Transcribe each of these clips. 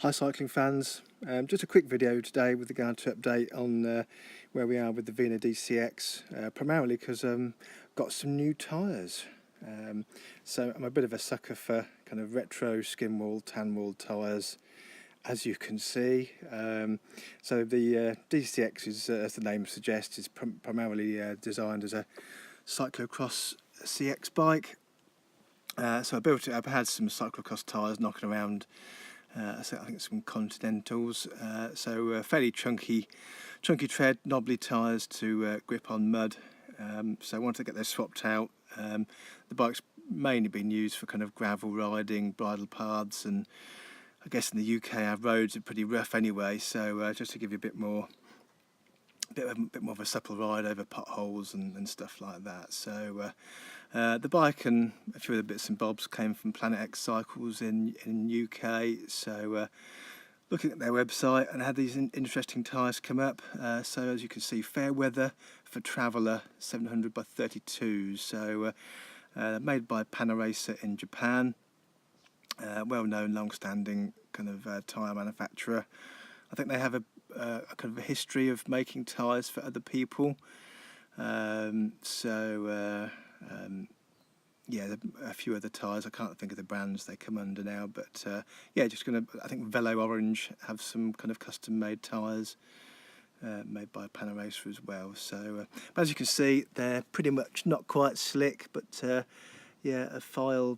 Hi cycling fans, just a quick video today with regard to update on where we are with the Vina DCX, primarily because got some new tyres. So I'm a bit of a sucker for kind of retro skin wall, tan wall tyres, as you can see. So the DCX is, as the name suggests, is primarily designed as a cyclocross CX bike. So I built it up. I had some cyclocross tyres knocking around. So I think some Continentals, so fairly chunky tread, knobbly tyres to grip on mud. So I wanted to get those swapped out. The bike's mainly been used for kind of gravel riding, bridle paths, and I guess in the UK our roads are pretty rough anyway. So just to give you a bit more of a supple ride over potholes and stuff like that. So the bike and a few other bits and bobs came from Panaracer Cycles in UK. So looking at their website, and had these interesting tyres come up. So as you can see, Fairweather For Traveller 700 by 32. So made by Panaracer in Japan. Well-known, long-standing kind of tyre manufacturer. I think they have a kind of a history of making tyres for other people. Yeah, a few other tyres. I can't think of the brands they come under now, but yeah, just gonna. I think Velo Orange have some kind of custom-made tyres made by Panaracer as well. So, as you can see, they're pretty much not quite slick, but yeah, a file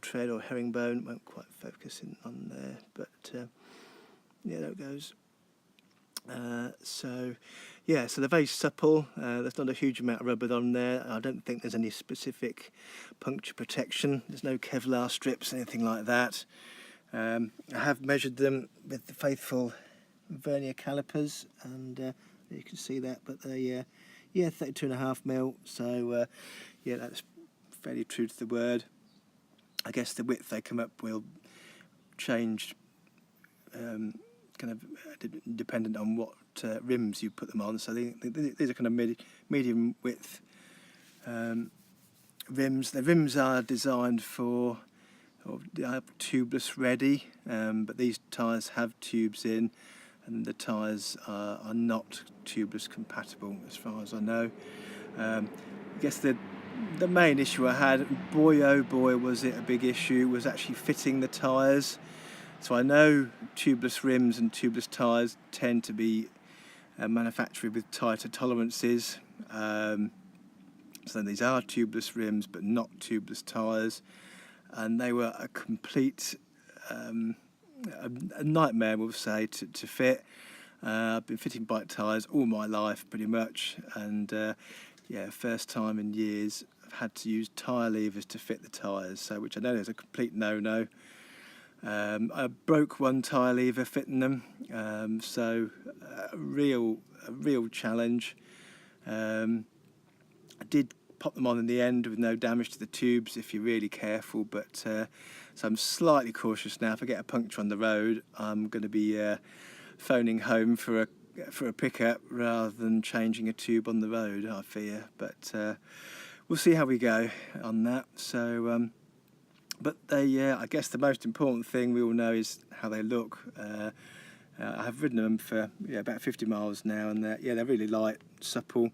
tread or herringbone won't quite focus in on there, but yeah, there it goes. So yeah, so they're very supple. There's not a huge amount of rubber on there. I don't think there's any specific puncture protection. There's no Kevlar strips, anything like that. I have measured them with the faithful vernier calipers, and you can see that, but they yeah, 32.5mm. So yeah, that's fairly true to the word. I guess the width they come up will change kind of dependent on what rims you put them on. So these are kind of medium width rims. The rims are designed for tubeless ready, but these tyres have tubes in, and the tyres are not tubeless compatible as far as I know. I guess the main issue I had, boy oh boy was it a big issue, was actually fitting the tyres. So I know tubeless rims and tubeless tyres tend to be manufactured with tighter tolerances. So these are tubeless rims but not tubeless tyres, and they were a complete a nightmare, we'll say, to fit. I've been fitting bike tyres all my life pretty much, and yeah, first time in years I've had to use tyre levers to fit the tyres, so which I know is a complete no-no. I broke one tyre lever fitting them, so a real challenge. I did pop them on in the end with no damage to the tubes if you're really careful, but so I'm slightly cautious now. If I get a puncture on the road, I'm going to be phoning home for a pickup rather than changing a tube on the road, I fear. But we'll see how we go on that. So. But I guess the most important thing we all know is how they look. I have ridden them for about 50 miles now, and they're really light, supple,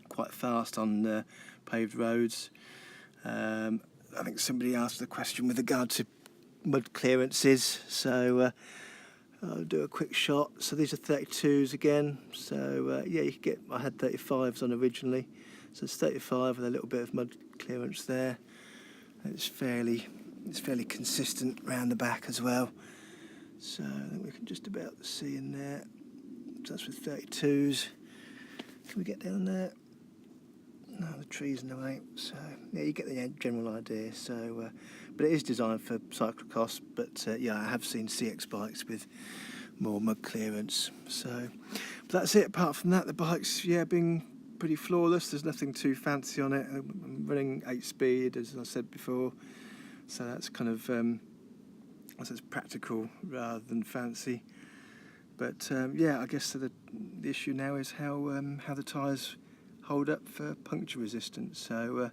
quite fast on paved roads. I think somebody asked the question with regard to mud clearances, so I'll do a quick shot. So these are 32s again. So yeah, you could get. I had 35s on originally, so it's 35 with a little bit of mud clearance there. It's fairly consistent round the back as well. So I think we can just about see in there. So that's with 32s. Can we get down there? No, the tree's in the way. So yeah, you get the general idea. So, but it is designed for cyclocross. But yeah, I have seen CX bikes with more mud clearance. So, but that's it. Apart from that, the bike's being pretty flawless. There's nothing too fancy on it. I'm running 8-speed, as I said before, so that's kind of that's practical rather than fancy. But yeah, I guess the issue now is how the tyres hold up for puncture resistance. So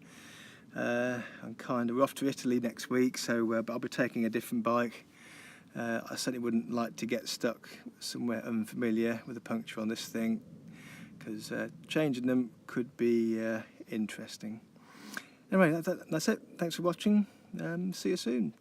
we're off to Italy next week, so but I'll be taking a different bike. I certainly wouldn't like to get stuck somewhere unfamiliar with a puncture on this thing, because changing them could be interesting. Anyway, that's it. Thanks for watching. See you soon.